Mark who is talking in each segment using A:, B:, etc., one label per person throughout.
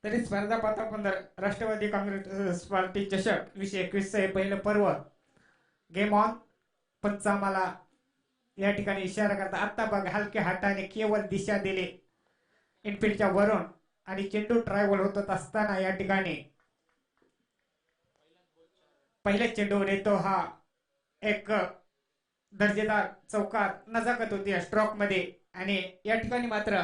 A: तरी स्पर्धा पाहता पण राष्ट्रवादी काँग्रेस पार्टी चषक 2021 हे पहिलं पर्व गेम ऑन. पंच आम्हाला या ठिकाणी इशारा करता आता बघा हलक्या हाताने केवळ दिशा दिली इनफिल्डच्या वरून आणि चेंडू ट्रायव्हल होत असताना या ठिकाणी पहिल्या चेंडूवर येतो हा एक दर्जेदार चौकार नजाकत होती स्ट्रोक मध्ये आणि या ठिकाणी मात्र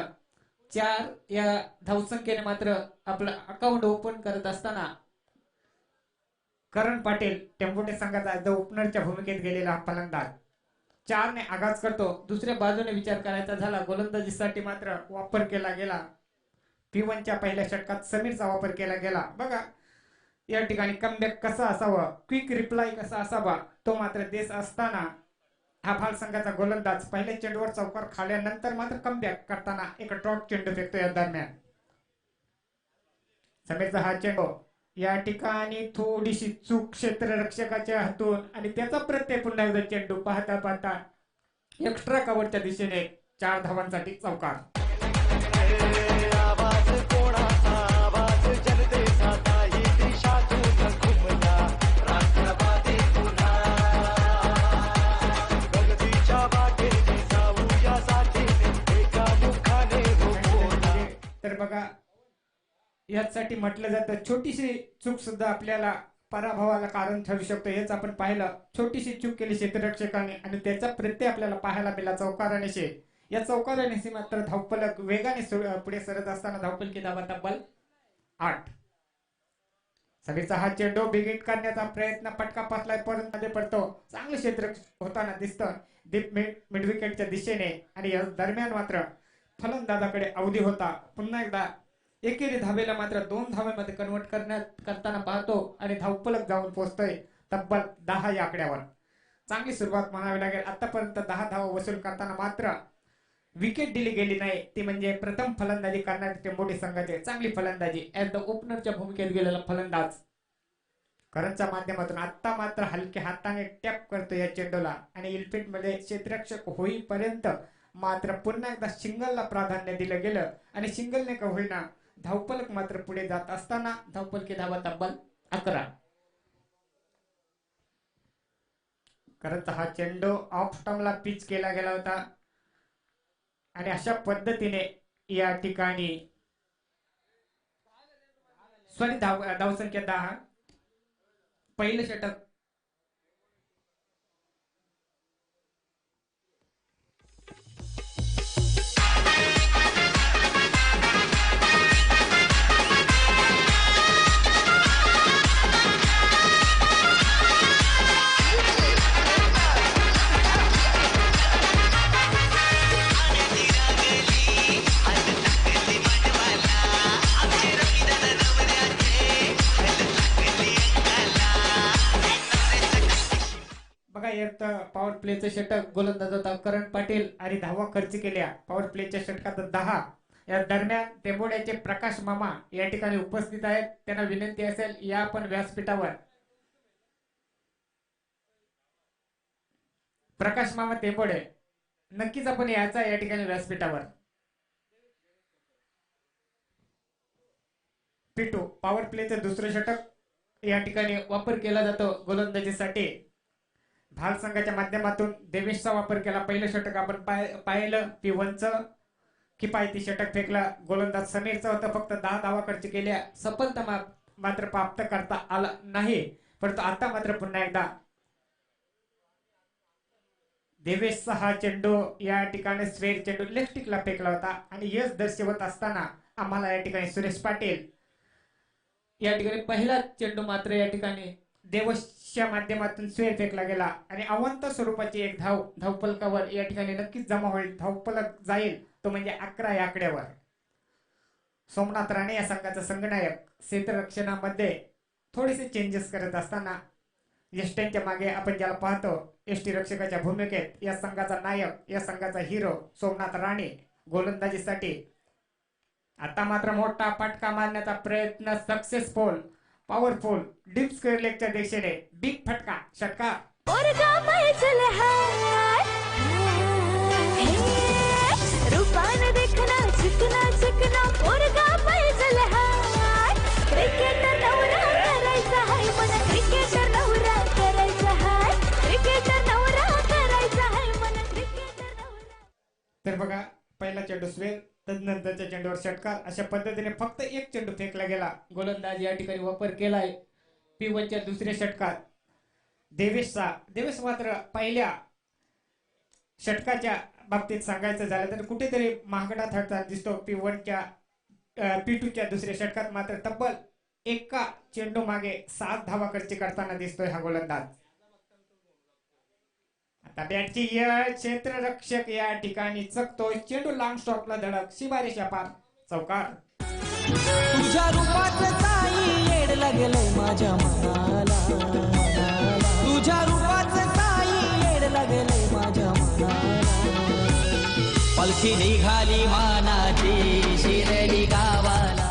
A: 4 या धावसंख्येने मात्र आपलं अकाउंट ओपन करत असताना करण पाटील टेंबुर्णी संघाचा जो ओपनरच्या भूमिकेत गेलेला फलंदाज 4 ने आगाज करतो. दुसऱ्या बाजूने विचार करायचा झाला गोलंदाजीसाठी मात्र वापर केला गेला P1च्या पहिल्या षटकात समीरचा वापर केला गेला. बघा या ठिकाणी कमबॅक कसा असावा क्विक रिप्लाय कसा असावा तो मात्र देश असताना हा भाल संघाचा गोलंदाज पहिल्या चेंडूवर चौकार खाल्यानंतर मात्र कमबॅक करताना एक ड्रॉप चेंडू फेकतो. या दरम्यान समीरचा हा चेंडू या ठिकाणी थोडीशी चूक क्षेत्ररक्षकाच्या हातून आणि त्याचा प्रत्यय पुन्हा एकदा चेंडू पाहता पाहता एक्स्ट्रा कव्हरच्या दिशेने 4 धावांसाठी चौकार. तर बघा यासाठी म्हटलं जातं छोटीशी चूक सुद्धा आपल्याला पराभवाला कारण ठरू शकतो. हेच आपण पाहिलं छोटीशी चूक केली क्षेत्ररक्षकाने आणि त्याचा प्रत्यय आपल्याला पाहायला मिळाला चौकारानेशी. या चौकारानेशी मात्र धावफलक वेगाने पुढे सरत असताना धावफलकी धावा तब्बल 8. समीरचा हा चेंडू बिगिट करण्याचा प्रयत्न फटका पासलाय परत मध्ये पडतो. चांगलं क्षेत्र होताना दिसतं डीप मिड विकेटच्या दिशेने आणि या दरम्यान मात्र फलंदाजाकडे अवधी होता. पुन्हा एकदा एकेरी धावेला मात्र 2 धावेमध्ये कन्वर्ट करताना पाहतो आणि धावफलक जाऊन पोहोचतोय तब्बल 10 या आकड्यावर. चांगली सुरुवात म्हणावी लागेल. आतापर्यंत 10 धावा वसूल करताना मात्र विकेट दिली गेली नाही ती म्हणजे प्रथम फलंदाजी करणारे टेंबुर्णी संघाचे चांगली फलंदाजी ऍज द ओपनरच्या भूमिकेत गेलेला फलंदाज करणच्या माध्यमातून आता मात्र हलक्या हाताने टॅप करतो या चेंडूला आणि इनफिल्ड मध्ये क्षेत्ररक्षक होईपर्यंत मात्र पुन्हा एकदा सिंगलला प्राधान्य दिलं गेलं आणि सिंगलने का होईना धावफलक मात्र पुढे जात असताना धावफलकी धावा तब्बल 11. करणचा हा चेंडू ऑफ स्टंपला पिच केला गेला होता आणि अशा पद्धतीने या ठिकाणी धावसंख्या 10 पहिलं षटक पॉवर प्लेचं षटक गोलंदाज होता करण पाटील आणि धावा खर्च केल्या पॉवर प्लेच्या षटकात 10. या दरम्यान टेंबोड्याचे प्रकाश मामा या ठिकाणी उपस्थित आहेत. त्यांना विनंती असेल या आपण व्यासपीठावर प्रकाश मामा टेंबोडे नक्कीच आपण यायचा या ठिकाणी व्यासपीठावर. P2 पॉवर प्लेचं दुसरं षटक या ठिकाणी वापर केला जातो गोलंदाजीसाठी. भाल संघाच्या माध्यमातून देवेशचा वापर केला. पहिलं षटक आपण पाहिलं P1चं किफायती षटक फेकला गोलंदाज समीरचं होतं. फक्त 10 धावा खर्च केल्या सफलता मात्र प्राप्त करता आला नाही. परंतु आता मात्र पुन्हा एकदा देवेशचा हा चेंडू या ठिकाणी स्वेर चेंडू लेफ्ट स्टिकला फेकला होता आणि यश दर्शवत असताना आम्हाला या ठिकाणी सुरेश पाटील या ठिकाणी पहिला चेंडू मात्र या ठिकाणी देवेशच्या माध्यमातून स्वेर फेकला गेला आणि अवंत स्वरूपाची एक धावफलकावर या ठिकाणी नक्कीच जमा होईल. धावफलक जाईल तो म्हणजे 11 या आकड्यावर. सोमनाथ राणे या संघाचा संघनायक क्षेत्ररक्षणामध्ये थोडेसे चेंजेस करत असताना यष्ट्यांच्या मागे आपण ज्याला पाहतो यष्टी रक्षकाच्या भूमिकेत या संघाचा नायक या संघाचा हिरो सोमनाथ राणे गोलंदाजीसाठी आता मात्र मोठा फटका मारण्याचा प्रयत्न सक्सेसफुल पॉवरफुल डीप स्क्वेअर लेगच्या दिशेने बिग फटका षटकार.
B: रूपान देखना चिकना चिकना पोरगा पैजल है क्रिकेटर नवरा करायचा हाय मला क्रिकेटर नवरा करायचा हाय क्रिकेटर नवरा करायचा हाय मला क्रिकेटर नवरा.
A: तर बघा पहिला चेंडू स्वेल तदनंतरच्या चेंडूवर षटकार अशा पद्धतीने फक्त एक चेंडू फेकला गेला. गोलंदाज या ठिकाणी वापर केलाय P1च्या दुसऱ्या षटकात देवेशचा. देवेश मात्र पहिल्या षटकाच्या बाबतीत सांगायचं झालं तर कुठेतरी महागडा ठरताना दिसतो. P2च्या दुसऱ्या षटकात मात्र तब्बल एका चेंडू मागे 7 धावा खर्च करताना दिसतोय हा गोलंदाज. आता बॅटची क्षेत्ररक्षक या ठिकाणी चकतोय. चेंडू लांब स्टॉपला धडक सीमारेषा पार चौकार.
C: तुझ्या रूपाचं ताई येड लागलंय माझ्या मनाला तुझ्या रूपाचं ताई येड लागलंय माझ्या मनाला पालखी निघाली मानाची शिरली गावाला.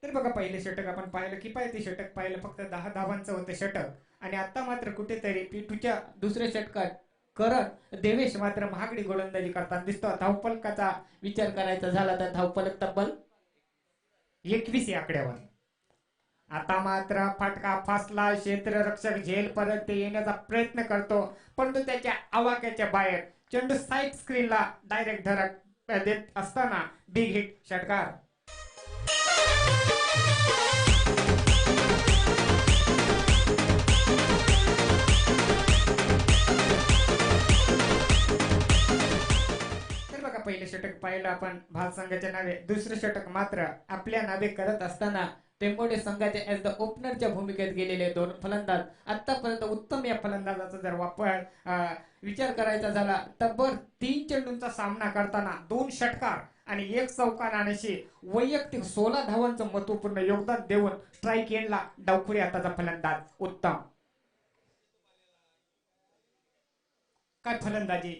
A: तर बघा पहिले षटक आपण पाहिलं की पाहिजे षटक पाहिलं फक्त 10 धावांचं होतं षटक आणि आता मात्र कुठेतरी P2च्या दुसऱ्या षटकात करण देवेश मात्र महागडी गोलंदाजी करताना दिसतो. धावफलकाचा विचार करायचा झाला तर धावफलक तब्बल 21 या आकड्यावर. आता मात्र फटका फासला. क्षेत्ररक्षक झेल परत येण्याचा प्रयत्न करतो परंतु त्याच्या आवाक्याच्या बाहेर चेंडू साईड स्क्रीनला डायरेक्ट धडक देत असताना बिग हिट षटकार. पहिले षटक पाहिलं आपण भारत संघाच्या नावे. दुसरे षटक मात्र आपल्या नावे करत असताना टेंबोडे संघाच्या एज द ओपनरच्या भूमिकेत गेलेले 2 फलंदाज. आतापर्यंत उत्तम या फलंदाजाचा जर वापर विचार करायचा झाला तब्बल 3 चेंडूंचा सामना करताना 2 षटकार आणि 1 चौकार आणण्याशी वैयक्तिक 16 धावांचं महत्वपूर्ण योगदान देऊन स्ट्राईक एंडला डावखुरी हाताचा फलंदाज उत्तम. काय फलंदाजी,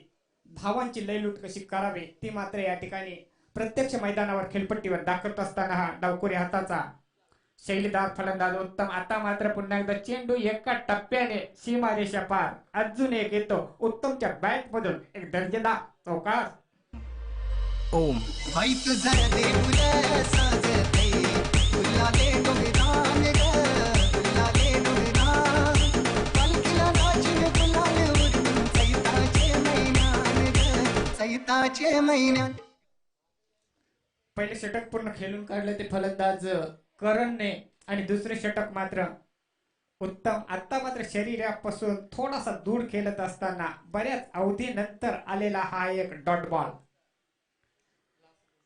A: धावांची लयलूट कशी करावी ती मात्र या ठिकाणी प्रत्यक्ष मैदानावर खेळपट्टीवर दाखवत असताना हा डावखुरी हाताचा शैलीदार फलंदाज उत्तम. आता मात्र पुन्हा एकदा चेंडू एका टप्प्याने सीमारेषा पार. अजून एक येतो उत्तमच्या बॅट मधून एक दर्जेदार चौकार.
C: ओम
A: पहिले षटक पूर्ण खेळून काढले ते फलंदाज करणने आणि दुसरे षटक मात्र उत्तम. आता मात्र शरीरापासून थोडासा दूर खेळत असताना बऱ्याच अवधीनंतर आलेला हा एक डॉट बॉल.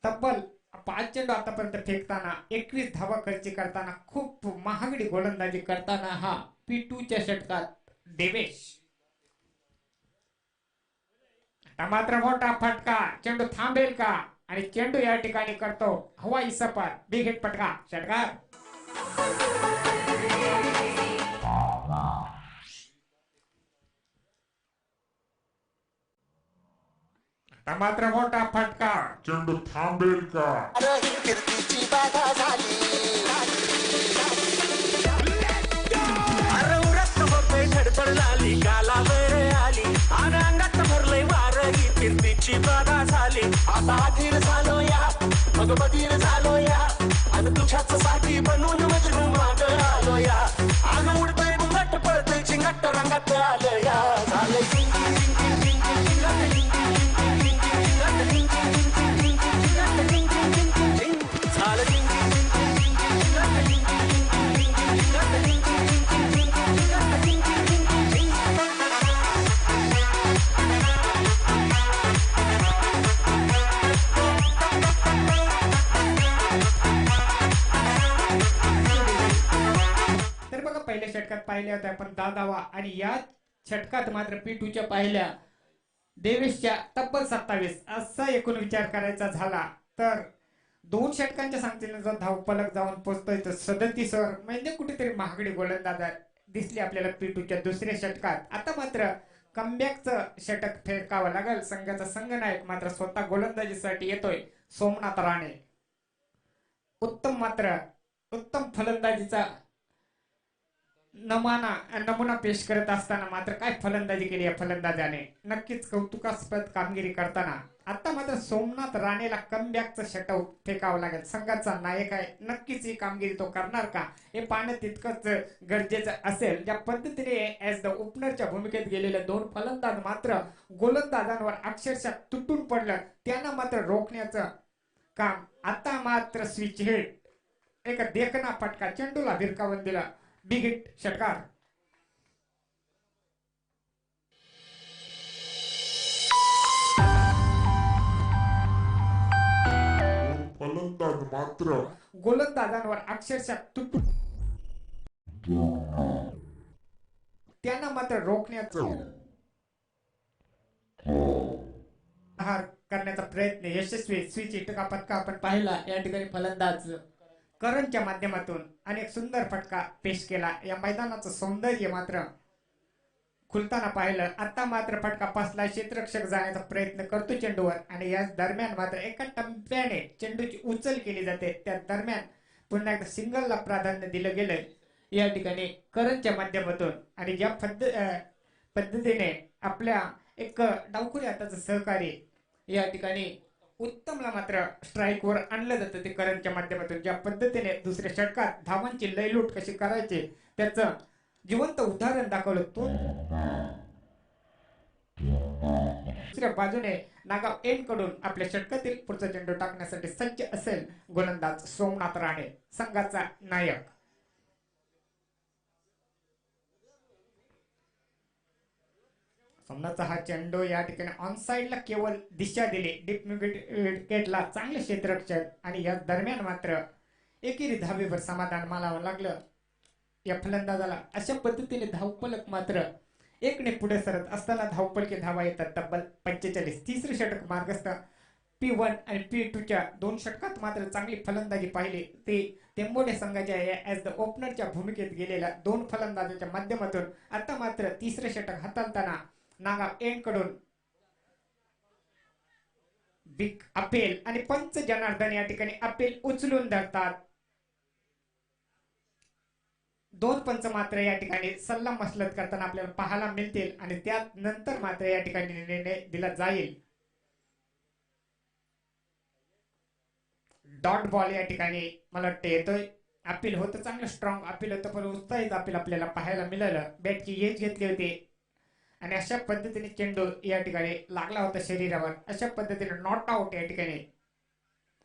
A: तब्बल 5 चेंडू आतापर्यंत फेकताना 21 धावा खर्च करताना खूप महागडी गोलंदाजी करताना हा P2च्या षटकात देवेश. आता मात्र मोठा फटका. चेंडू थांबेल का आणि चेंडू या ठिकाणी करतो हवाई सफर. बिग हिट फटका षटकार. आता मात्र मोठा फटका.
D: चेंडू थांबेल का
C: कीर्तीची बाधा झाली अरे उरत होते धडपड झाली गालावर आली आणि अंगात भरलंय वार ही कीर्तीची बाधा झाली. आता अधीर झालो या मग बधीर झालो या आणि तुझ्याच साठी बनून मजनू माग आलो या आणि उडतोय घुंगट पडतोय चिंगट रंगात आलं या झालं
A: पहिल्या षटकात पाहिल्या होत्या आपण 10 धावा आणि या षटकात मात्र P2च्या पाहिल्या देवेशच्या तब्बल 27. असा एकूण विचार करायचा झाला तर 2 षटकांच्या सांगतीने जर धावफलक जाऊन पोहोचतोय तर 37 वर म्हणजे कुठेतरी महागडी गोलंदाज दिसली आपल्याला P2च्या दुसऱ्या षटकात. आता मात्र कमबॅकचं षटक फेकावं लागेल. संघाचा संघनायक मात्र स्वतः गोलंदाजीसाठी येतोय सोमनाथ राणे. उत्तम फलंदाजीचा नमुना पेश करत असताना मात्र काय फलंदाजी केली या फलंदाजाने, नक्कीच कौतुकास्पद कामगिरी करताना. आता मात्र सोमनाथ राणेला कमबॅकचं शटआउट फेकावं लागेल. संघाचा नायक आहे, नक्कीच ही कामगिरी तो करणार का हे पाहणं तितकंच गरजेचं असेल. ज्या पद्धतीने ॲज द ओपनरच्या भूमिकेत गेलेले दोन फलंदाज मात्र गोलंदाजांवर अक्षरशः तुटून पडलं, त्यांना मात्र रोखण्याचं काम. आता मात्र स्विच हिट, एक देखना फटका, चेंडूला भिरकावून दिला, बिग हिट, षटकार.
D: फलंदाज मात्र
A: गोलंदाजांवर अक्षरशः तुटून त्यांना मात्र रोखण्याचं करण्याचा प्रयत्न यशस्वी. स्विच हिट का फटका आपण पाहिला या ठिकाणी फलंदाज करणच्या माध्यमातून अनेक सुंदर फटका पेश केला. या मैदानाचं सौंदर्य मात्र खुलताना पाहिलं. आता मात्र फटका पासला, क्षेत्ररक्षक जाण्याचा प्रयत्न करतो चेंडूवर आणि या दरम्यान मात्र एका टप्प्याने चेंडूची उचल केली जाते. त्या दरम्यान पुन्हा एकदा सिंगलला प्राधान्य दिलं गेलं या ठिकाणी करणच्या माध्यमातून. आणि ज्या पद्धतीने आपल्या एक डावखुरी हाताचं सहकारी या ठिकाणी उत्तमला मात्र स्ट्राईकवर आणलं जातं ते करणच्या माध्यमातून. ज्या पद्धतीने दुसऱ्या षटकात धावांची लयलूट कशी करायची त्याचं जिवंत उदाहरण दाखवलं. तो दुसऱ्या बाजूने नागाव एन कडून आपल्या षटकातील पुढचा चेंडू टाकण्यासाठी सज्ज असेल गोलंदाज सोमनाथ राणे, संघाचा नायक. सोमनाथचा हा चेंडू या ठिकाणी ऑन साइडला केवळ दिशा दिली, डीप विकेटला चांगले क्षेत्ररक्षक आणि या दरम्यान मात्र एकेरी धावेवर समाधान मानावं लागलं या फलंदाजाला. अशा पद्धतीने धावफलक मात्र एकने पुढे सरत असताना धावफलके धावा येतात तब्बल 45. तिसरे षटक मार्गस्थ P1 आणि P2च्या दोन षटकात मात्र चांगली फलंदाजी पाहिली. ते टेंबोडे संघाच्या ॲज द ओपनरच्या भूमिकेत गेलेल्या दोन फलंदाजांच्या माध्यमातून आता मात्र तिसरे षटक हाताळताना नागाव एन कडून बिग अपेल आणि पंच जनार्दन या ठिकाणी अपेल उचलून धरतात. दोन पंच मात्र या ठिकाणी सल्ला मसलत करताना आपल्याला पाहायला मिळतील आणि त्यात नंतर मात्र या ठिकाणी निर्णय दिला जाईल. डॉट बॉल या ठिकाणी मला वाटतं येतोय. अपील होतं, चांगलं स्ट्रॉंग अपील होतं, पण उत्साहित अपील आपल्याला पाहायला मिळालं. बॅटची एज घेतली होती आणि अशा पद्धतीने चेंडू या ठिकाणी लागला होता शरीरावर. अशा पद्धतीने नॉट आउट या ठिकाणी.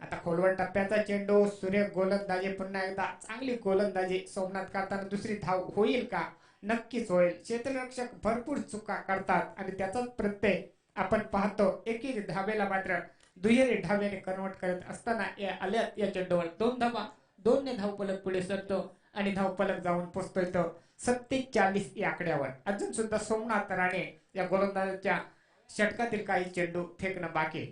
A: आता खोलवर टप्प्याचा चेंडू, सूर्य गोलंदाजी, पुन्हा एकदा चांगली गोलंदाजी सोमनाथ करताना दुसरी धाव होईल का? नक्कीच होईल. क्षेत्ररक्षक भरपूर चुका करतात आणि त्याचाच प्रत्यय आपण पाहतो. एकेरी धावेला मात्र दुहेरी धावेने कन्वर्ट करत असताना या आल्यात या चेंडूवर 2 धावा, 2 ने धावफलक पुढे सरतो आणि धावफलक जाऊन पोहोचतोय तो 47 या आकड्यावर. अजून सुद्धा सोमनाथ राणे या गोलंदाजाच्या षटकातील काही चेंडू फेकणं बाकी.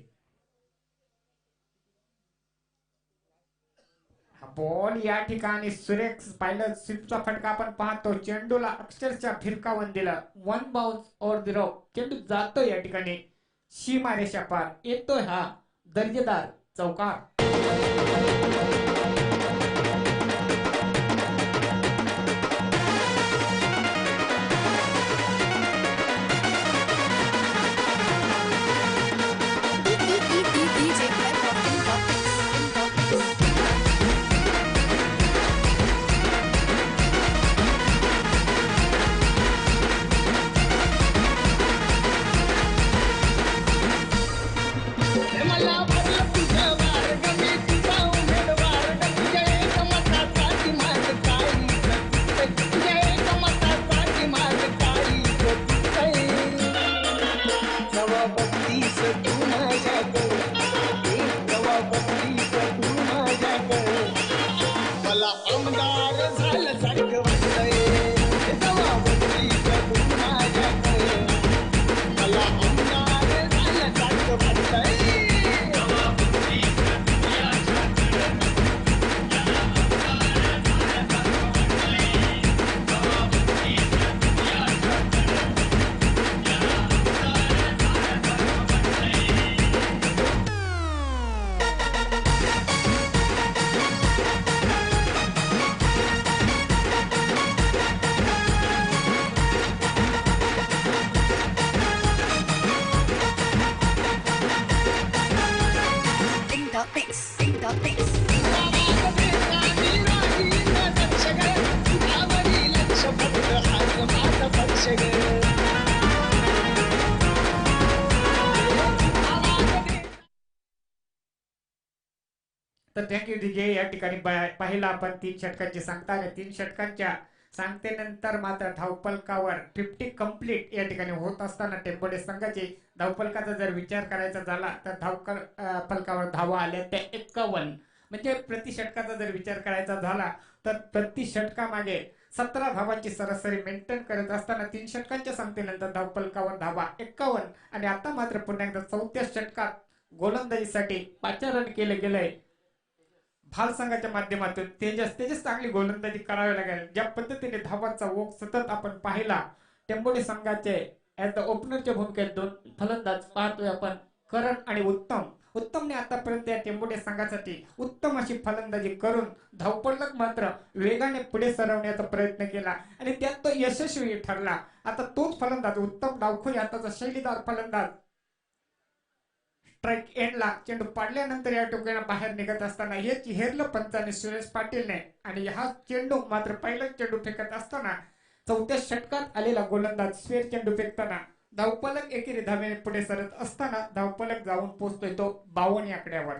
A: बॉल या ठिकाणी सुरेख पाहिलं, स्वीपचा फटका आपण पाहतो. चेंडूला अक्षरशः फिरकावून दिला. 1 बाउन्स ओव्हर द रॉक. चेंडू जातो या ठिकाणी सीमारेषा पार. येतोय हा दर्जेदार चौकार. तर थँक्यू डीजे. या ठिकाणी पाहिला आपण 3 षटकांची सांगता आणि 3 षटकांच्या सांगतेनंतर मात्र धावपलकावर 50 कंप्लीट या ठिकाणी होत असताना टेंबोडे संघाची धावपलकाचा जर विचार करायचा झाला तर फलकावर धावा आल्या त्या 51. म्हणजे प्रति षटकाचा जर विचार करायचा झाला तर प्रति षटकामागे 17 धावांची सरासरी मेंटेन करत असताना 3 षटकांच्या सांगतेनंतर धावपलकावर धावा 51. आणि आता मात्र पुन्हा एकदा 4थ्या षटकात गोलंदाजीसाठी पाचारण केलं गेलंय भाल संघाच्या माध्यमातून. तेजस चांगली गोलंदाजी करावी लागेल. ज्या पद्धतीने धावांचा ओघ सतत आपण पाहिला टेंबोडे संघाचे ऍज द ओपनरच्या भूमिकेत 2 फलंदाज पाहतोय आपण, करण आणि उत्तमने आतापर्यंत या टेंबोडे संघासाठी उत्तम अशी फलंदाजी करून धावपलक मात्र वेगाने पुढे सरवण्याचा प्रयत्न केला आणि त्यात तो यशस्वी ठरला. आता तोच फलंदाज उत्तम डावखोरी हाताचा शैलीदार फलंदाज स्ट्राईक एंडला चेंडू पाडल्यानंतर या टोक्यानं बाहेर निघत असताना हे चिहेरलं पंचाने सुरेश पाटीलने. आणि हा चेंडू मात्र पहिलाच चेंडू फेकत असताना 4थ्या षटकात आलेला गोलंदाज स्वेर चेंडू फेकताना धावपलक एकेरी धावेने पुढे सरत असताना धावपलक जाऊन पोहोचतोय तो 52 आकड्यावर.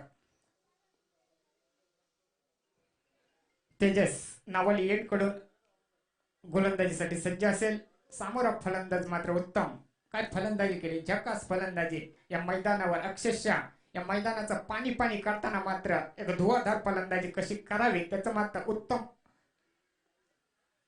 A: तेजस नावाली एंड कडून गोलंदाजीसाठी सज्ज असेल. सामोरा फलंदाज मात्र उत्तम. काय फलंदाजी केली, झकास फलंदाजी या मैदानावर. अक्षरशः या मैदानाचं पाणी करताना मात्र एक धुवाधार फलंदाजी कशी करावी त्याचं मात्र उत्तम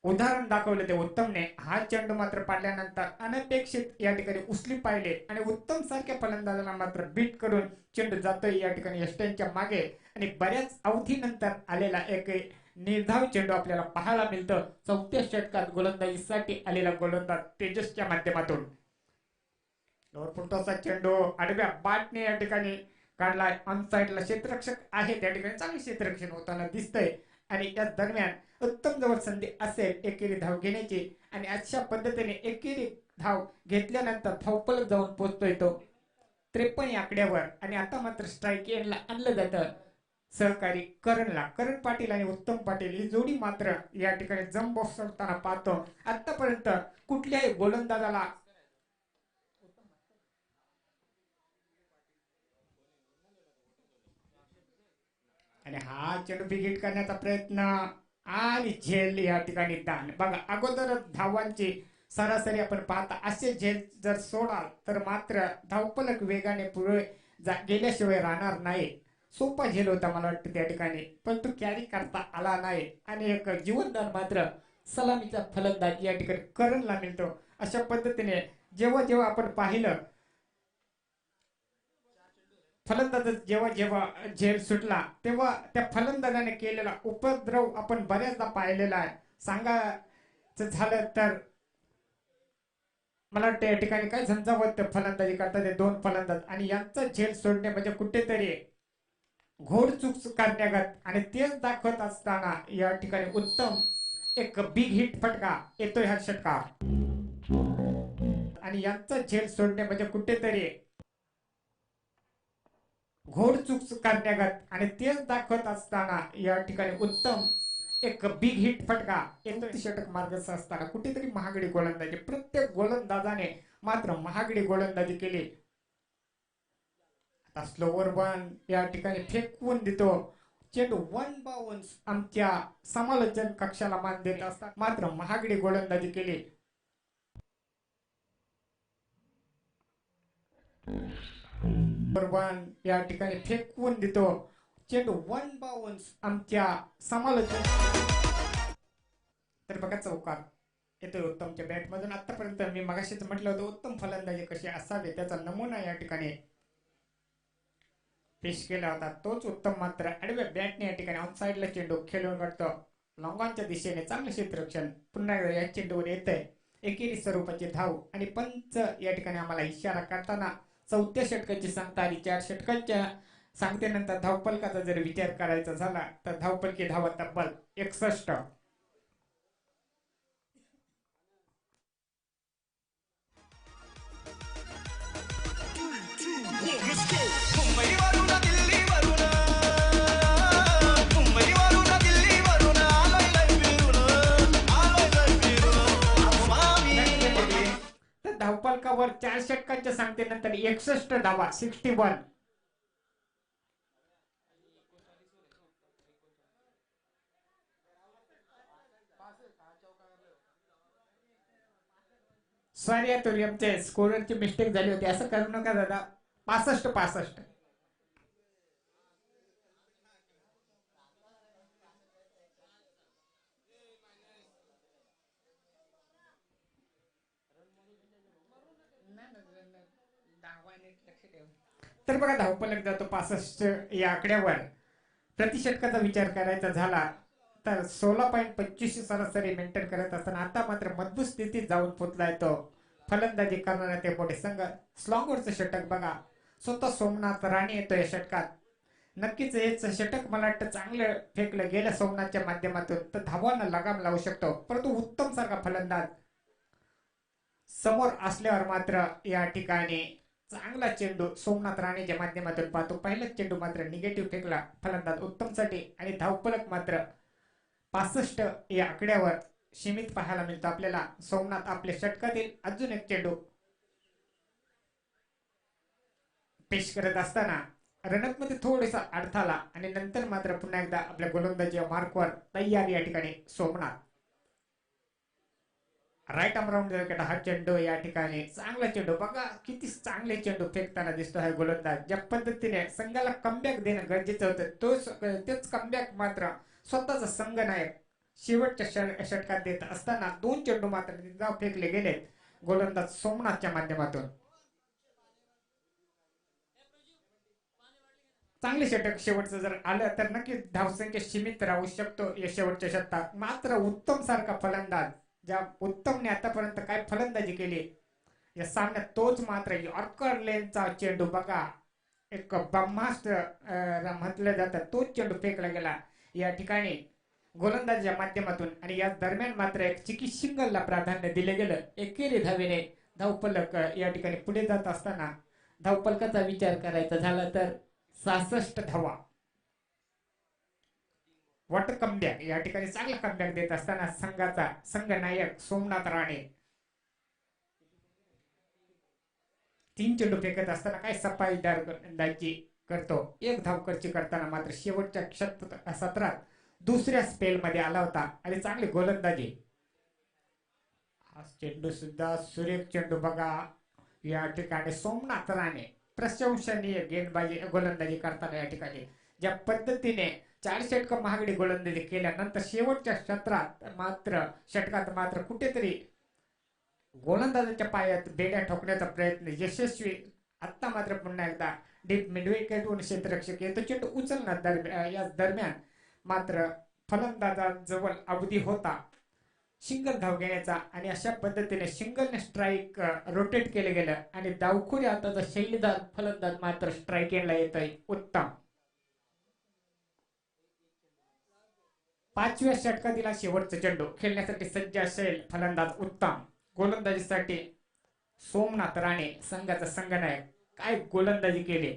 A: उदाहरण दाखवलं ते उत्तमने. हा चेंडू मात्र पाडल्यानंतर अनपेक्षित या ठिकाणी उचली पाहिले आणि उत्तम सारख्या फलंदाजाला मात्र बीट करून चेंडू जातोय या ठिकाणी यष्टेंच्या मागे. आणि बऱ्याच अवधीनंतर आलेला एक निर्धाव चेंडू आपल्याला पाहायला मिळतं 4थ्या षटकात गोलंदाजीसाठी आलेला गोलंदाज तेजसच्या माध्यमातून. लोअर फुटोचा चेंडू आडव्या बाटने या ठिकाणी काढलाय. ऑन साइडला क्षेत्ररक्षक आहे त्या ठिकाणी चांगले क्षेत्ररक्षण होताना दिसतंय. आणि या दरम्यान उत्तम जवळ संधी असेल एकेरी धाव घेण्याची आणि अशा पद्धतीने एकेरी धाव घेतल्यानंतर धावपलक जाऊन पोहोचतोय तो 53 आकड्यावर. आणि आता मात्र स्ट्राईक एंडला आणलं जातं सहकारी करण पाटील आणि उत्तम पाटील ही जोडी मात्र या ठिकाणी जम बसवताना पाहतो. आतापर्यंत कुठल्याही गोलंदाजाला आणि हा चेंडू बिगिट करण्याचा प्रयत्न आणि झेल या ठिकाणी दान. बघा अगोदरच धावांची सरासरी आपण पाहता असे झेल जर सोडाल तर मात्र धावपलक वेगाने पुढे गेल्याशिवाय राहणार नाही. सोपा झेल होता मला वाटतं त्या ठिकाणी, पण तो कॅरी करता आला नाही. आणि एक जीवनदान मात्र सलामीचा फलंदाज या ठिकाणी करणला मिळतो. अशा पद्धतीने जेव्हा आपण पाहिलं फलंदाज जेव्हा झेल सुटला तेव्हा त्या फलंदाजाने केलेला उपद्रव आपण बऱ्याचदा पाहिलेला आहे. सांगायचं झालं तर मला वाटतं या ठिकाणी काय झंझावत फलंदाजी करतात ते 2 फलंदाज आणि यांचा झेल सोडणे म्हणजे कुठेतरी घोडचूक करण्यागत. आणि तेच दाखवत असताना या ठिकाणी उत्तम एक बिग हिट फटका येतोय ह्या षटकात. आणि यांचा झेल सोडणे म्हणजे कुठेतरी घोडचूक करण्यागत. आणि तेच दाखवत असताना या ठिकाणी उत्तम एक बिग हिट फटका येतोय. षटक मार्गस्थ असताना कुठेतरी महागडी गोलंदाजी प्रत्येक गोलंदाजाने मात्र महागडी गोलंदाजी केली. आता स्लोवर वन या ठिकाणी फेकवून देतो चेंडू 1 बाउन्स. आमच्या समालोचन कक्षाला मान देत असतात मात्र महागडी गोलंदाजी केली. वन या ठिकाणी फेकवून देतो चेंडू 1 बाउन्स. आमच्या समालोचन तर बघा चौकार येतोय उत्तमच्या बॅट मधून. आतापर्यंत मी मगाशीच म्हटलं होतं उत्तम फलंदाजी कशी असावी त्याचा नमुना या ठिकाणी पेश केला होता. तोच उत्तम मात्र आडव्या बॅटने या ठिकाणी ऑन साइडला चेंडू खेळून काढतो लॉंगॉनच्या दिशेने. चांगले क्षेत्ररक्षण पुन्हा या चेंडूवर येतंय. एकेरी स्वरूपाची धाव आणि पंच या ठिकाणी आम्हाला इशारा करताना 4थ्या षटकाची सांगता आली. 4 षटकांच्या सांगतेनंतर धावपलकाचा जर विचार करायचा झाला तर धावपलकी धावा तब्बल 61. धावपलकावर 4 षटकांच्या सांगतेनंतर 61 धावा 61. सॉरी तुरियमचे स्कोररची मिस्टेक झाली होती, असं करू नका दादा. 65. तर बघा धावपलक जातो 65 या आकड्यावर. प्रतिषटकाचा विचार करायचा झाला तर 16.25 सरासरी मेंटेन करत असताना आता मात्र मजबूत स्थितीत जाऊन पोचलाय तो फलंदाजी करणारा ते मोठे संघ. स्लॉंगवरचं षटक बघा, स्वतः सोमनाथ राणे येतो या षटकात. नक्कीच हेच षटक मला वाटतं चांगलं फेकलं गेलं सोमनाथच्या माध्यमातून तर धावांना लगाम लावू शकतो, परंतु उत्तम सारखा फलंदाज समोर असल्यावर मात्र या ठिकाणी चांगला चेंडू सोमनाथ राणेच्या माध्यमातून पाहतो. पहिलाच चेंडू मात्र निगेटिव्ह फेकला फलंदाज उत्तम साठी आणि धावपलक मात्र 65 या आकड्यावर सीमित पाहायला मिळतो आपल्याला. सोमनाथ आपल्या षटकातील अजून एक चेंडू पेश करत असताना रनअप मध्ये थोडासा अडथळा आणि नंतर मात्र पुन्हा एकदा आपल्या गोलंदाजी मार्कवर तयार या ठिकाणी सोमनाथ. राईट आर्म राऊंड हा चेंडू या ठिकाणी चांगला चेंडू बघा, किती चांगले चेंडू फेकताना दिसतो हा गोलंदाज. ज्या पद्धतीने संघाला कमबॅक देणं गरजेचं होतं तेच कमबॅक मात्र स्वतःचा संघनायक शेवटच्या षटकात देत असताना 2 चेंडू मात्र धाव फेकले गेले गोलंदाज सोमनाथच्या माध्यमातून. चांगले षटक शेवटचं जर आलं तर नक्कीच धावसंख्या सीमित राहू शकतो या शेवटच्या षटकात. मात्र उत्तम सारखा फलंदाज, ज्या उत्तमने आतापर्यंत काय फलंदाजी केली या सामन्यात, तोच मात्र यॉर्कर लेनचा चेंडू बघा, एक ब्रह्मास्त्र म्हटलं जातं, तोच चेंडू फेकला गेला या ठिकाणी गोलंदाजीच्या माध्यमातून. आणि या दरम्यान मात्र एक चिकी सिंगलला प्राधान्य दिले गेलं. एकेरी धावेने धावपलक या ठिकाणी पुढे जात असताना धावपलकाचा विचार करायचा झाला तर 66 धावा. वॉटर कमबॅक या ठिकाणी चांगला कमबॅक देत असताना संघाचा संघनायक सोमनाथ राणे 3 चेंडू फेकत असताना काय सफाईदार गोलंदाजी करतो. 1 धाव खर्ची करताना मात्र शेवटच्या सत्रात दुसऱ्या स्पेल मध्ये आला होता आणि चांगली गोलंदाजी. हा चेंडू सुद्धा सुरेख चेंडू बघा या ठिकाणी सोमनाथ राणे प्रशंसनीय गेंदबाजी गोलंदाजी करताना या ठिकाणी ज्या पद्धतीने 4 षटक महागडी गोलंदाजी केल्यानंतर शेवटच्या षटकात मात्र कुठेतरी गोलंदाजाच्या पायात बेड्या ठोकण्याचा प्रयत्न यशस्वी. आता मात्र पुन्हा एकदा डीप मिडविकेटवरून क्षेत्ररक्षक येतो, चेंडू उचलणार या दरम्यान मात्र फलंदाजाजवळ अवधी होता सिंगल धाव घेण्याचा आणि अशा पद्धतीने सिंगलने स्ट्राईक रोटेट केले गेलं आणि डावखुरी हाताचा शैलीदार फलंदाज मात्र स्ट्राईक एंडला येतोय. उत्तम. 5व्या षटकातील शेवटचा चेंडू खेळण्यासाठी सज्ज असेल फलंदाज उत्तम. गोलंदाजीसाठी सोमनाथ राणे संघाचा संघनायक काय गोलंदाजी केली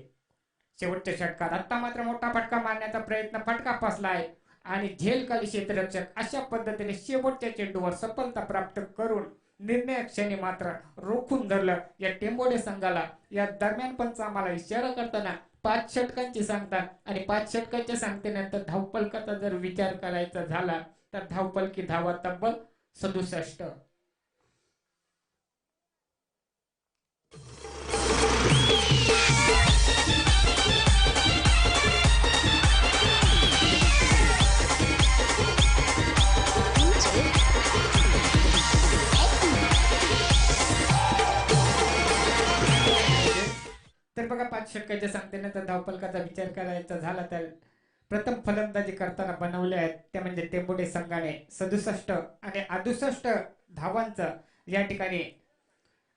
A: शेवटच्या षटकात. आता मात्र मोठा फटका मारण्याचा प्रयत्न, फटका फसलाय आणि झेलखाली क्षेत्ररक्षक अशा पद्धतीने शेवटच्या चेंडूवर सफलता प्राप्त करून निर्णायक क्षणी मात्र रोखून धरलं या टेंबोडे संघाला. या दरम्यान पंच आम्हाला इशारा करताना 5 षटकांची सांगतात आणि 5 षटकांच्या सांगतेनंतर धावपलकाचा जर विचार करायचा झाला तर धावपलकी धावा तब्बल 67. तर बघा 5 षटकांच्या सांगतेनंतर धावपलकाचा विचार करायचा झाला तर प्रथम फलंदाजी करताना बनवले आहेत ते म्हणजे टेंबोडे संघाने 67 आणि 68 धावांचं या ठिकाणी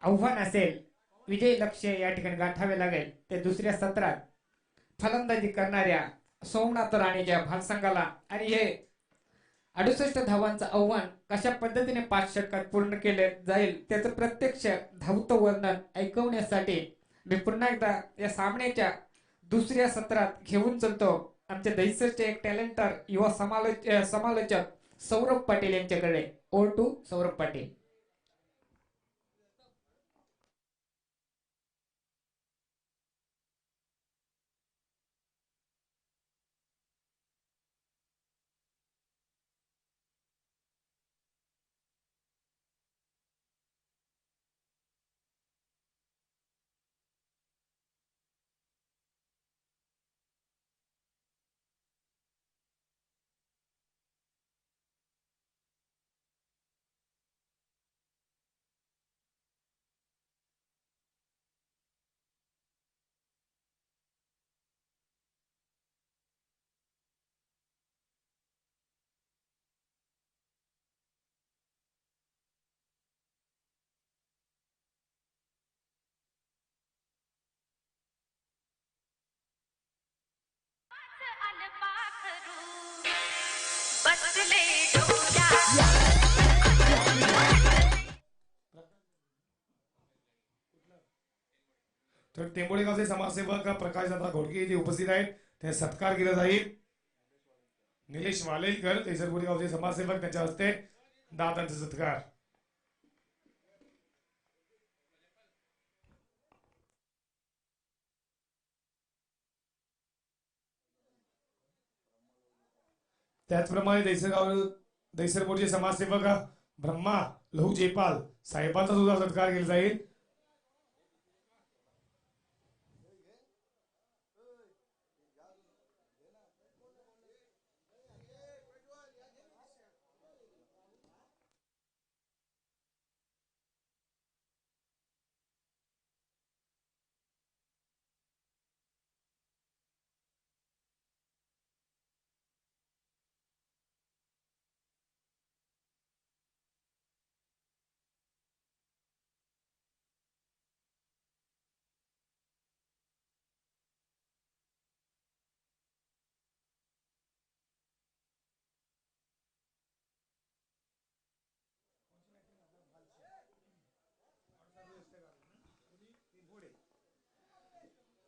A: आव्हान असेल. विजयी लक्ष्य या ठिकाणी गाठावे लागेल ते दुसऱ्या सत्रात फलंदाजी करणाऱ्या सोमनाथ राणेच्या भारसंघाला. आणि हे 68 धावांचं आव्हान कशा पद्धतीने 5 षटकात पूर्ण केले जाईल त्याचं प्रत्यक्ष धावतं वर्णन ऐकवण्यासाठी मी पुन्हा एकदा या सामन्याच्या दुसऱ्या सत्रात घेऊन चलतो आमच्या दहिसरचे एक टॅलेंटर युवा समालोचक सौरभ पाटील यांच्याकडे. Over to Saurabh Patil.
B: बसले डोक्यात
E: तर टेंबोळी गावचे समाजसेवक प्रकाशदादा घोडके इथे उपस्थित आहेत. ते सत्कार केला जाईल. निलेश वालेलकर तेसरपुरी गावचे समाजसेवक त्यांच्या हस्ते दादांचा सत्कार. त्याचप्रमाणे दैसरपूरचे समाजसेवक ब्रह्मा लहू जयपाल साहेबांचा सुद्धा सत्कार केला जाईल.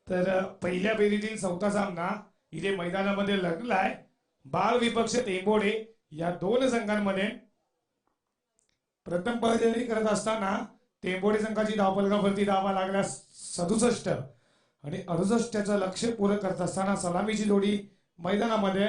E: तर पहिल्या फेरीतील चौथा सामना इथे मैदानामध्ये लागलाय. बाल विपक्ष टेंबोडे या दोन संघांमध्ये प्रथम फलंदाजी करत असताना टेंबोडे संघाची धावफलकावरती धावा लागल्या 67 आणि 68चं लक्ष्य पूर्ण करत असताना सलामीची जोडी मैदानामध्ये.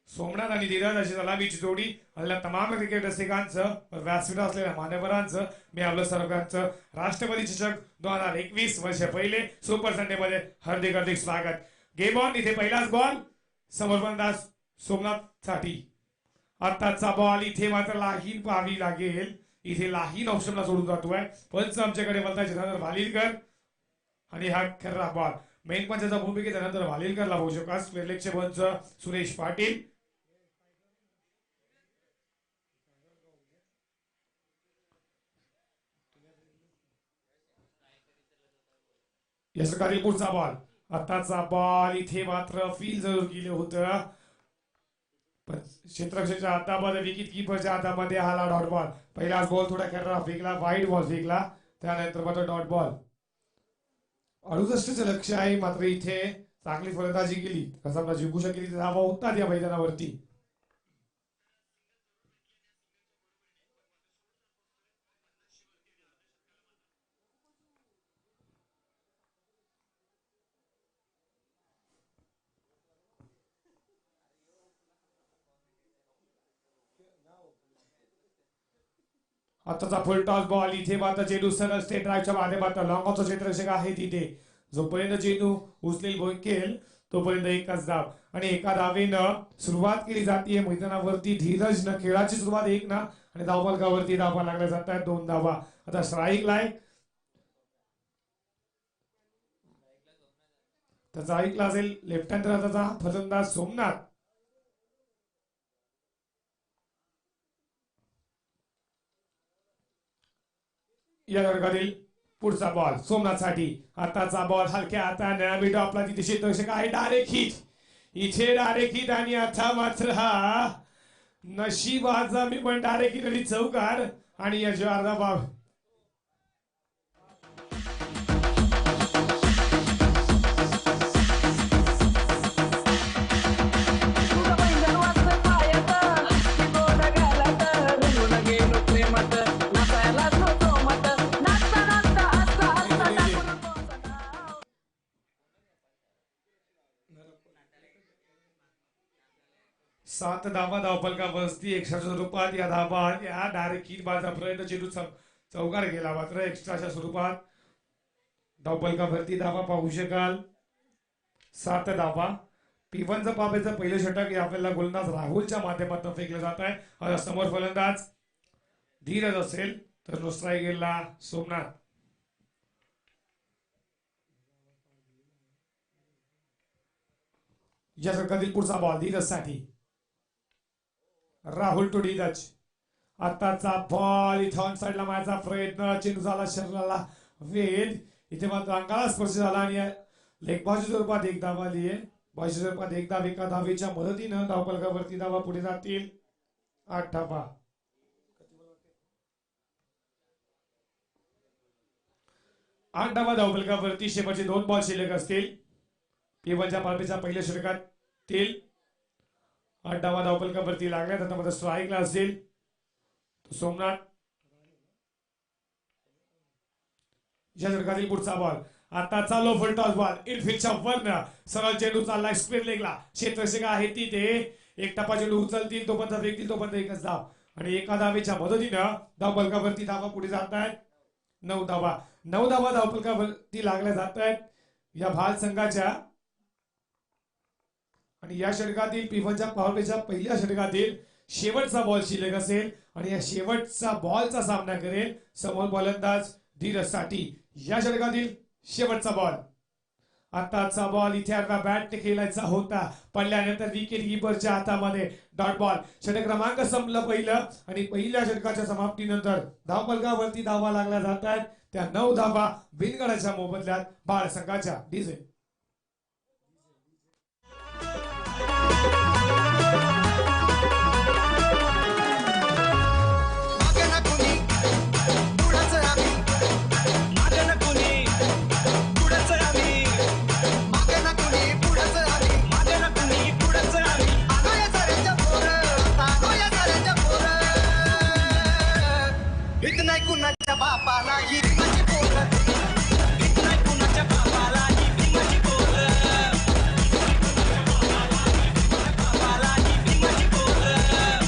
E: सोमनाथ आणि धीरज अशी सलामीची जोडी आपल्या तमाम क्रिकेट रसिकांचं व्यासपीठ असलेल्या मान्यवरांचं मी आपलं सर्वांचं राष्ट्रपती चषक 2021 वर्ष पहिले सुपर संडे मध्ये हार्दिक हार्दिक स्वागत. Game on. इथे पहिलाच बॉल समर्पणदास सोमनाथ साठी. आताचा बॉल इथे मात्र लाहीन पाहावी लागेल. इथे लाहीन ऑप्शनला सोडून जातोय. पंच आमच्याकडे बोलताय जनार्दन वालिलकर आणि हा खरा बॉल मेन पंचाच्या भूमिकेत जनार्दन वालिलकरला होऊ शकास. निर्लेक्ष पंच सुरेश पाटील. यशकारी पुढचा बॉल. आताचा बॉल इथे मात्र फील जरूर केलं होतं पण क्षेत्ररक्षकाच्या हातामध्ये विकेट किपरच्या हातामध्ये आला डॉट बॉल. पहिलाच बॉल थोडा खरा फेकला. वाईट बॉल फेकला. त्यानंतर मात्र डॉट बॉल. 68चं लक्ष आहे मात्र इथे चांगली फलंदाजी केली. कसं जिंकू शकेल धावा होतात या मैदानावरती. आताचा फुल टॉस बॉल इथे मात्र चेंडू सरळ स्टेट ड्राईव्हच्या माध्यमातून लॉंग ऑफचा क्षेत्ररक्षक आहे तिथे. जोपर्यंत चेंडू उचलेल भोकेल तोपर्यंत एकच धाव आणि एका धावेनं सुरुवात केली जाते मैदानावरती. धीरजनं खेळाची सुरुवात 1 ना आणि धावफलकावरती धावा लागल्या जात आहेत 2 धावा. आता स्ट्राईक लाय. त्याचा ऐकला असेल लेफ्ट हँड त्याचा फलंदाज सोमनाथ. या वर्गातील पुढचा बॉल सोमनाथसाठी. आताचा बॉल हलक्या हाताने मिडो आपला तिथे क्षेत्ररक्षक आहे. Direct hit. इथे डायरेक्ट हिट आणि आता मात्र हा नशिबाचा मी पण डायरेक्ट हिट आणि चौकार आणि या अर्धा बाब. सात धावा धावफलकावरती एक्स्ट्राच्या स्वरूपात या धावा या डायरेक्ट हिट बाजा प्रयत्न चेंडू चौकार गेला मात्र एक्स्ट्राच्या स्वरूपात धावफलकावरती धावा पाहू शकाल. 7 धावा. P1चं पापेचं पहिलं षटक हे आपल्याला गोलंदाज राहुलच्या माध्यमातून फेकलं जात आहे. आता समोर फलंदाज धीरज असेल तर नो स्ट्राईक गेला सोमनाथ. या षटकातील पुढचा बॉल धीरज साठी. राहुल टू धीरज. आताचा बॉल इथे ऑन साइडला मारायचा प्रयत्न, चेंडू झाला शरीराला वेध, इथे मात्र अंगाला स्पर्श झाला आणि लेग बॉलच्या स्वरूपात एक धाव आली आहे. बॉलच्या स्वरूपात एक धाव, एका धावेच्या मदतीनं धावफलकावरती धावा पुढे जातील. 8 धावा. 8 धावा धावफलकावरती. शेवटचे 2 बॉल शिल्लक असतील. पेबलच्या पालपेच्या पहिल्या षटकातील 8 धावा धावफलकावरती लागल्यात. आता मध्ये स्ट्राईकला असतील सोमनाथ. या षटकातील पुढचा बॉल. आता चालू फुलटॉस बॉल इनफिल्डच्या वरन सरळ चेंडू चाललाय स्क्वेअर लेगला. क्षेत्ररक्षक आहे तिथे एक टप्पा चेंडू उचलतील तोपर्यंत फेकतील तोपर्यंत एकच धाव आणि एका धावेच्या मदतीनं धावफलकावरती धावा पुढे जात आहेत. 9 धावा. 9 धावा धावफलकावरती लागल्या जात आहेत या भाल संघाच्या. आणि या षटकातील पिफलच्या पॉवरप्लेच्या पहिल्या षटकातील शेवटचा बॉल शिल्लक असेल आणि या शेवटचा बॉलचा सामना करेल समोर गोलंदाज धीरज साठी. या षटकातील शेवटचा बॉल. आताचा बॉल इथे आता बॅट खेळायचा होता, पडल्यानंतर विकेट कीपरच्या हातामध्ये डॉट बॉल. षटक क्रमांक संपलं पहिलं आणि पहिल्या षटकाच्या समाप्तीनंतर धावफलकावरती धावा लागल्या जात आहेत. त्या 9 धावा बिनगडाच्या मोबदल्यात बाळ संघाच्या. डीजे
C: कुणाच्या बापाला ही माझी पोरं, नाही कुणाच्या बापाला ही माझी पोरं, बापाला ही माझी पोरं.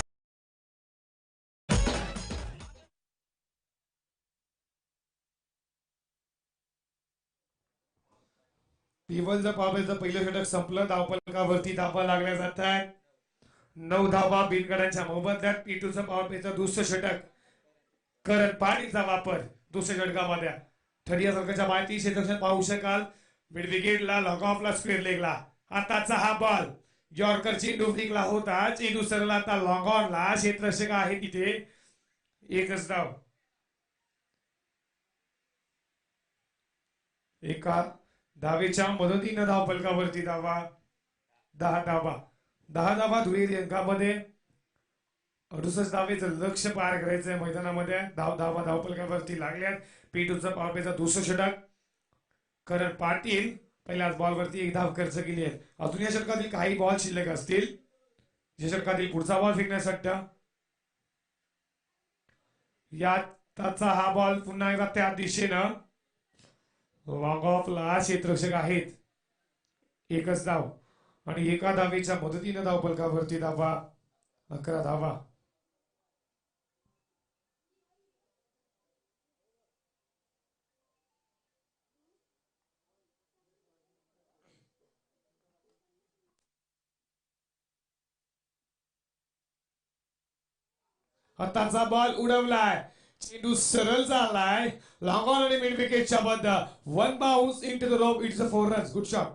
E: पिवलचं पावलेचं पहिलं षटक संपलं. धावफलकावरती धावा लागल्या जात आहेत. 9 धावा बिनगडांच्या मोबदल्यात. पीटूचं पावरप्लेचं दुसरं षटक करण पाटीलचा वापर दुसऱ्या षटकामध्ये. ठरिया सरकारच्या माहिती क्षेत्ररक्षण पाहू शकाल. मिड विकेटला लॉग ऑफला स्क्वेअर लेगला. आताचा हा बॉल यॉर्कर चेंडू फेकला होता, चेंडू सरला आता लॉंग ऑनला. क्षेत्ररक्षक आहे तिथे एकच धाव. एका धावेच्या मदतीनं धावफलकावरती धावा. 10 धावा. 10 धावा दुहेरी अंकामध्ये 68 धावेचं लक्ष पार करायचंय मैदानामध्ये. धावा धावफलकावरती लागल्यात. पीटूचा पावरप्लेचा दुसरं षटक करण पाटील पहिल्याच बॉलवरती 1 धाव खर्च केली आहे. अजून या षटकातील काही बॉल शिल्लक असतील. या षटकातील पुढचा बॉल फेकण्यासाठी याचा हा बॉल पुन्हा एकदा त्या दिशेनं लॉंग ऑफला. क्षेत्ररक्षक आहेत एकच धाव आणि एका धावेच्या मदतीनं धावफलकावरती धावा. 11 धावा. आताचा बॉल उडवलाय, चेंडू सरळ झालाय लॉंग ऑन आणि मिड विकेटच्या बंद. 1 bounce into the rope. It's a 4 runs. Good shot.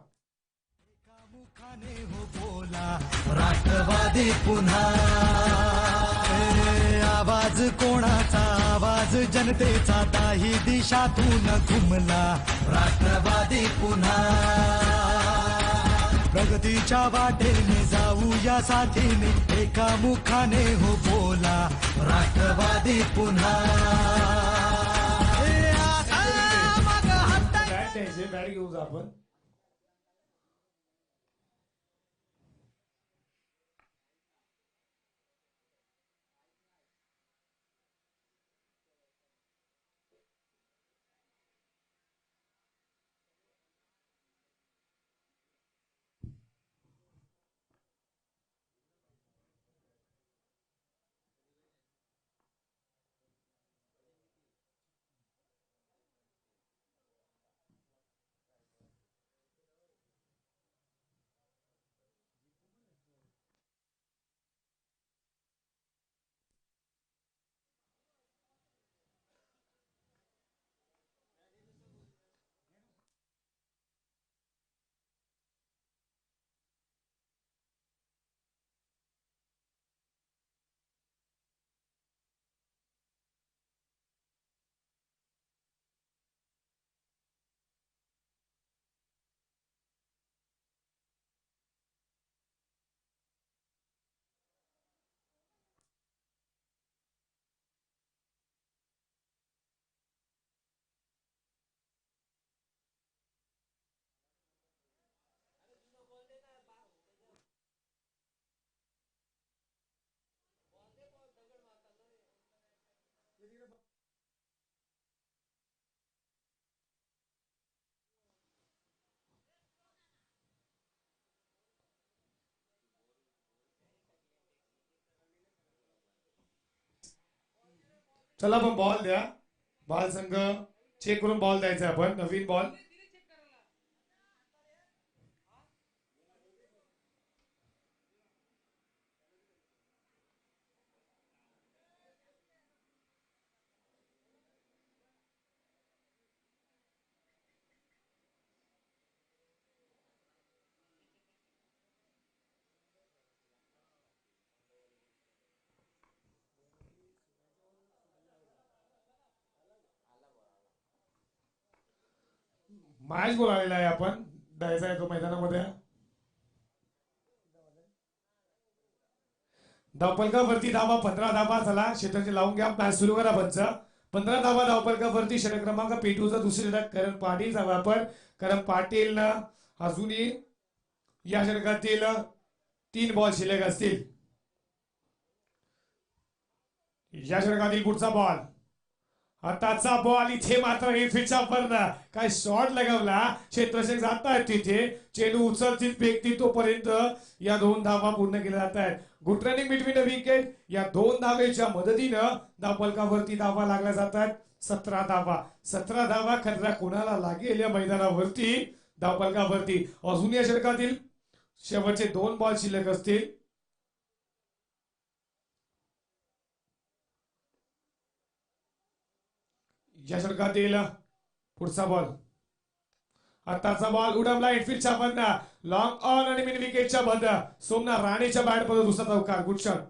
F: राष्ट्रवादी पुन्हा आवाज कोणाचा, आवाज जनतेचा, ताही दिशातून घुमला. राष्ट्रवादी पुन्हा प्रगतीच्या वाटेने जाऊया साथीने, एका मुखाने हो बोला. राष्ट्रवादी पुन्हा
E: बॅट घेऊ आपण. चला पण बॉल द्या. बाल संघ चेक करून बॉल द्यायचा आपण. नवीन बॉल. मॅच बॉल आलेला आहे आपण द्यायचा आहे तो मैदानामध्ये. धावपलकावरती धावा 15 धावा. चला क्षेत्राची लावून घ्या. मॅच सुरू करा. पंच 15 धावा धावपलकावरती. षटक क्रमांक P2चा दुसरी षटक करण पाटीलचा वापर. करण पाटील अजूनही या षटकातील 3 बॉल शिल्लक असतील. या षटकातील पुढचा बॉल. आताचा बॉल इथे मात्र एफिटच्या वरना काय शॉट लगावला. क्षेत्ररक्षक जात आहेत तिथे. चेंडू उचलतील फेकतील तोपर्यंत या 2 धावा पूर्ण केल्या जात आहेत. Good running between the wicket. या 2 धावेच्या मदतीनं धावपलकावरती धावा लागल्या जातात. 17 धावा. 17 धावा खतरा कोणाला लागेल या मैदानावरती धावपलकावरती. अजून या षटकातील शेवटचे 2 बॉल शिल्लक असतील. या षटकातील पुढचा बॉल. आताचा बॉल उडवला इनफिल्डच्या बंद. लॉंग ऑन आणि मिड विकेटच्या बंद. सोमनाथ राणेच्या बॅट मध्ये दुसरा चौकार. Good shot.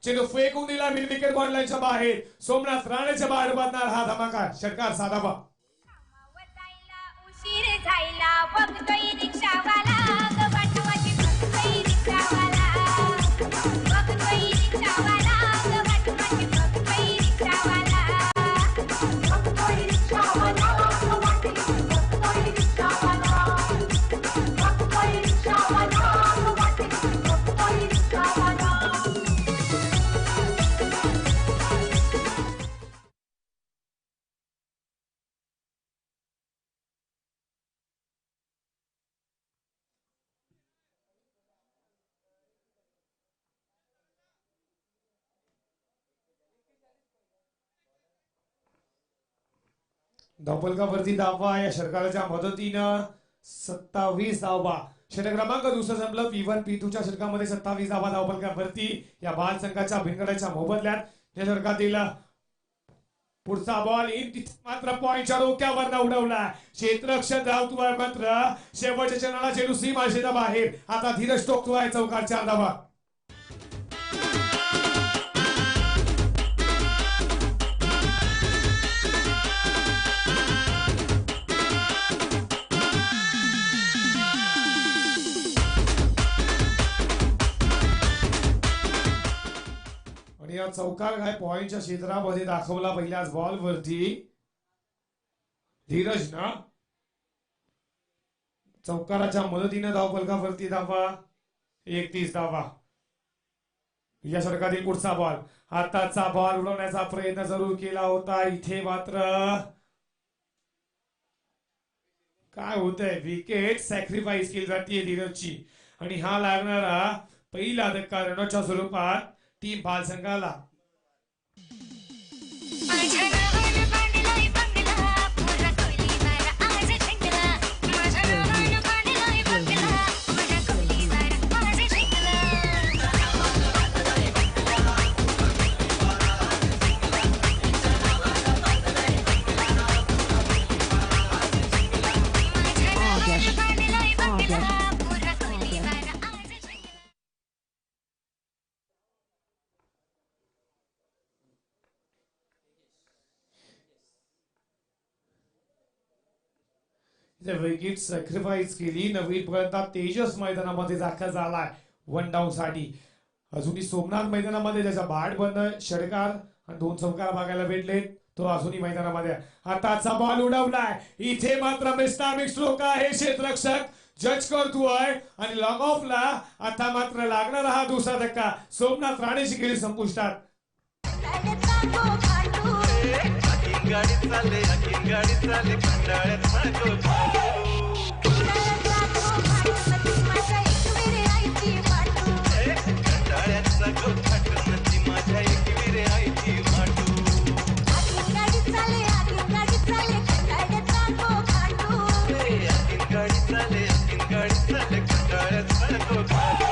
E: चेंडू फेकून दिला मिड विकेट बॉर्डलाईनच्या बाहेर. सोमनाथ राणेच्या बाहेर बांधणार हा धमाका. षटकार साधा बा.
B: उशीर झाला बघतोय रिक्षावाला ग वाटवाची बघतोय रिक्षावाला बघतोय रिक्षावाला ग वाटवाची बघतोय रिक्षावाला बघतोय रिक्षावाला ग वाटवाची बघतोय रिक्षावाला बघतोय रिक्षावाला ग वाटवाची बघतोय रिक्षावाला.
E: धावपलकावरती धावा या षटकाच्या मदतीनं 27 धावा. षटक क्रमांक दुसरं संपलं. P1 P2च्या षटकामध्ये 27 धावा धावपलकावरती या बाल संघाच्या भिंगडाच्या मोबदल्यात. या षटकातील पुढचा बॉल मात्र पॉइंटच्या डोक्यावर उडवला. क्षेत्ररक्षक धावतोय मात्र शेवटच्या चरणाला चेंडू सीमारेषेच्या बाहेर. आता धीरज टोकतोय चौकार. 4 धावा. या चौकार काय पॉइंटच्या क्षेत्रामध्ये दाखवला पहिल्याच बॉल वरती धीरज ना. चौकाराच्या मदतीने धावपलकावरती धावा 31 धावा. या षटकातील पुढचा बॉल. आताचा बॉल उडवण्याचा प्रयत्न जरूर केला होता. इथे मात्र काय होतंय विकेट सॅक्रिफाईस केली जाते धीरजची. आणि हा लागणारा पहिला धक्का रनच्या स्वरूपात टीम बाल संघाला. विकेट सॅक्रिफाईस केली. नवीन फलंदाज तेजस मैदानामध्ये दाखल झालाय 1 डाऊन साठी. अजूनही सोमनाथ मैदानामध्ये त्याचा बाट बंद. षटकार आणि 2 चौकार बघायला भेटले. तो अजूनही मैदानामध्ये. आताचा बॉल उडवलाय. इथे मात्र मिस्टामिक स्ट्रोक आहे. क्षेत्ररक्षक जज करतोय आणि लॉंग ऑफला आता मात्र लागणारा हा दुसरा धक्का. सोमनाथ राणेची खेळी संपुष्टात.
C: गाडी चाले आखीन गाडी चाले कंटाळ्यात नको चालू कंटाळ्यात नको थाटू नदी माझ्या एकविरे आईची माटू आखीन गाडी चाले कंटाळ्यात नको चालू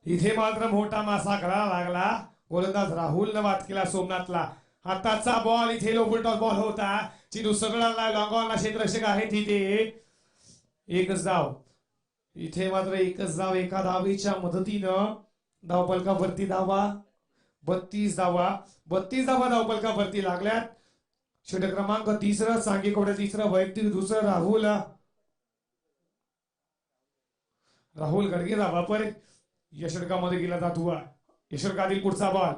E: इथे मात्र मोठा मासा करायला लागला. गोलंदाज राहुलनं वाद केला सोमनाथला. आताचा बॉल इथे लोबुलटॉस बॉल होता. चिनू सगळ्यांना लॉंगॉनला क्षेत्ररक्षक आहे तिथे एकच धाव. इथे मात्र एकच धाव एका धावेच्या मदतीनं धावपलकावरती धावा 32 धावा धावपलकावरती लागल्यात. षटक क्रमांक 3 सांघिक तिसरं वैयक्तिक दुसरं राहुल गडगेचा वापर या षटकामध्ये केला जातो. या षटकातील पुढचा बॉल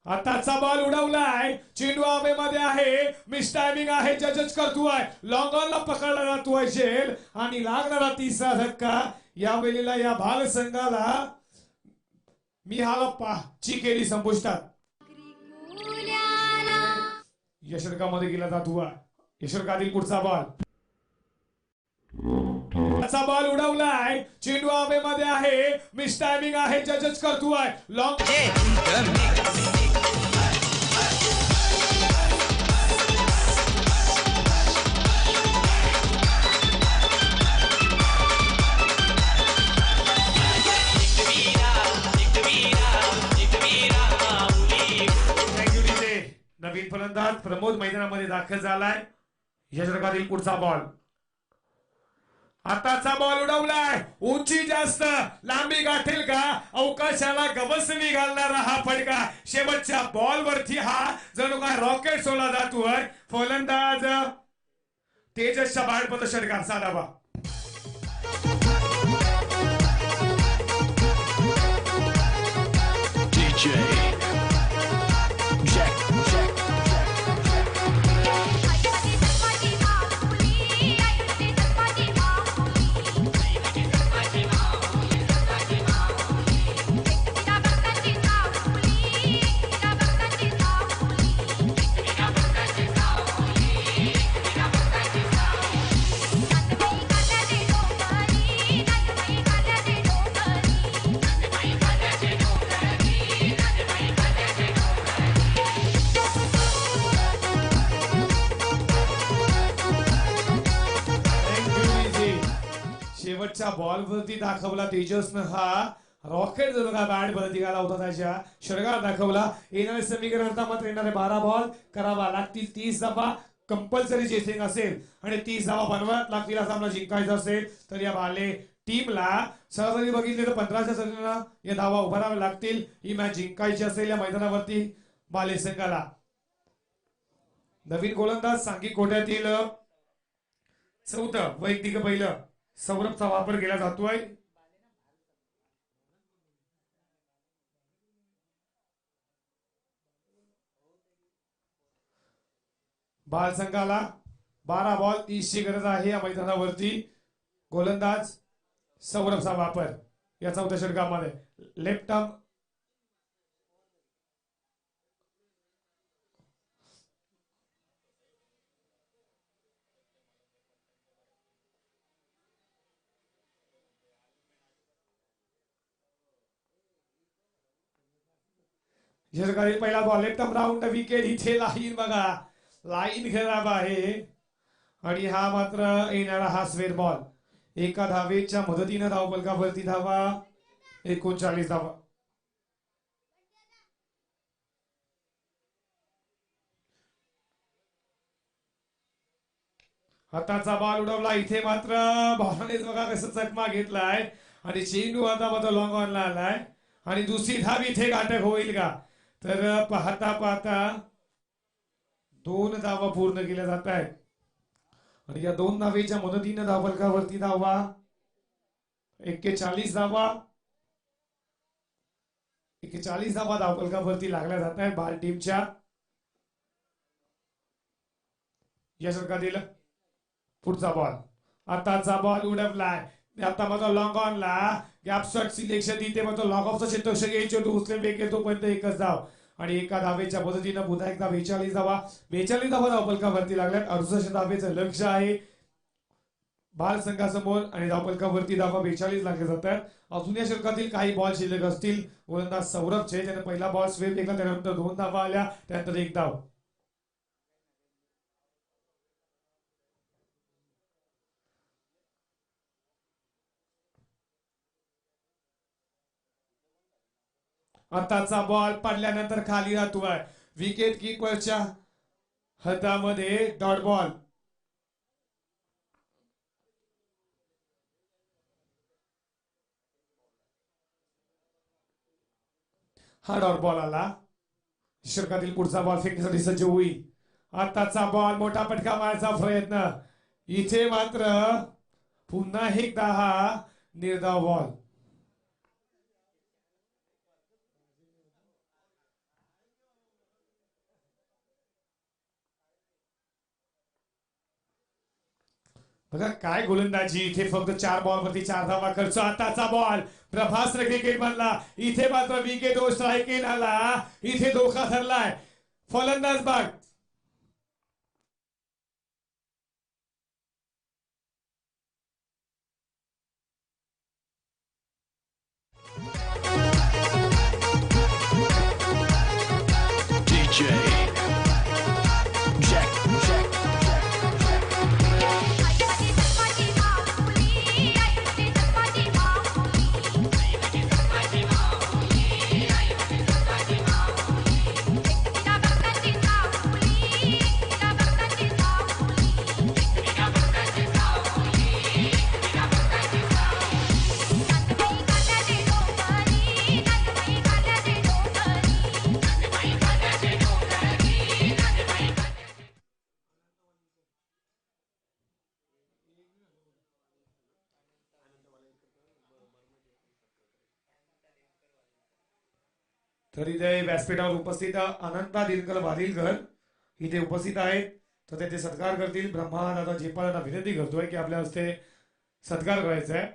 E: आताचा बॉल उडवलाय. चेंडू हवेमध्ये आहे. मिस टायमिंग आहे. जजच करतोय. लॉंग ऑनला पकडला जातोय झेल आणि लागणारा तिसरा धक्का या वेळेला या भाग संघाला मिहालप्पा ची केली संपुष्टात. या षटकामध्ये केला जातो. या षटकातील पुढचा बॉल बॉल उडवलाय. चेंडू हवेमध्ये आहे. मिस टायमिंग आहे. जजच करतोय. लॉंग नवीन फलंदाज प्रमोद मैदानामध्ये दाखल झालाय. या षटकातील पुढचा बॉल आताचा बॉल उडवलाय. उंची जास्त लांबी गाठेल का? अवकाशाला गवसणी घालणारा हा फटका शेवटच्या बॉल वरती हा जणू काय रॉकेट सोडला जातोय. फलंदाज तेजसच्या बाळपत षटकार साधावा. शेवटच्या बॉल वरती दाखवला तेजसनं हा रॉकेट जणू का बॅट वरती घाला होता. त्याच्या षटकार दाखवला. येणारे समीकरण मात्र येणारे 12 बॉल करावा लागतील. 30 धावा कंपल्सरी चेसिंग असेल आणि 30 धावा बनवाव्यात लागतील. हा सामना जिंकायचा असेल तर या बाले टीमला सरासरी बघितले तर 15च्या सरीला या धावा उभाराव्या लागतील. ही मॅच जिंकायची असेल या मैदानावरती बाले संघाला. नवीन गोलंदाज सांघिक कोट्यातील चौथं वैयक्तिक पहिलं सौरभचा वापर केला जातोय. बाल संघाला 12 बॉल 30 ची गरज आहे या मैदानावरती. गोलंदाज सौरभचा वापर या चौथ्या षटकामध्ये. लेफ्ट आर्म षटकातील पहिला ball left arm round wicket. इथे लाईन बघा. लाईन खराब आहे आणि हा मात्र येणारा हा स्वेर बॉल. एका धावेच्या मदतीनं धावपलकावरती धावा 39 धावा. हाताचा बॉल उडवला. इथे मात्र बॉलनेच बघा कसं चकमा घेतलाय आणि चेंडू आता मात्र लॉंग ऑनला आलाय आणि दुसरी धाव इथे गाठक होईल का? तर पाहता पाहता 2 धावा पूर्ण केल्या जात आहेत. आणि या 2 धावेच्या मदतीनं धावफलकावरती धावा 41 धावा 41 धावा धावफलकावरती लागल्या जात आहेत बाल टीमच्या. या षटकातील पुढचा बॉल, आताचा बॉल उडवलाय, आता माझा लॉंग ऑनला गॅप शॉट सिलेक्शन इथे मग लॉंग ऑफचा क्षेत्ररक्षक घ्यायचे दुसरे वेग तोपर्यंत एकच धाव आणि एका धावेच्या मदतीनं पुन्हा एकदा 42 धावा 42 धावा धावफलकावरती लागल्यात. 68 धावेचं लक्ष आहे बाल संघासमोर आणि धावफलकावरती धावा 42 लागले जातात. अजून या षटकातील काही बॉल शिल्लक असतील. गोलंदाज सौरभचे त्याने पहिला बॉल स्वेप केला, त्यानंतर 2 धावा आल्या, त्यानंतर 1 धाव. आताचा बॉल पडल्यानंतर खाली राहतोय, विकेट किपरच्या हातामध्ये डॉट बॉल. हा डॉट बॉल आला. षटकातील पुढचा बॉल फेकण्यासाठी सज्ज होईल. आताचा बॉल मोठा फटका मारण्याचा प्रयत्न, इथे मात्र पुन्हा एकदा हा निर्धाव बॉल. बघा काय गोलंदाजी, इथे फक्त 4 बॉल वरती 4 धावा खर्च. आताचा बॉल प्रभास क्रिकेट बनला, इथे मात्र विकेट स्ट्राईक आला, इथे धोका ठरलाय फलंदाज बाद. तर इथे व्यासपीठावर उपस्थित अनंता दिनकर वादिलकर इथे उपस्थित आहेत, तर त्याचे सत्कार करतील. ब्रह्मा दादा झेपाळांना विनंती करतोय की आपल्या हस्ते सत्कार करायचा आहे.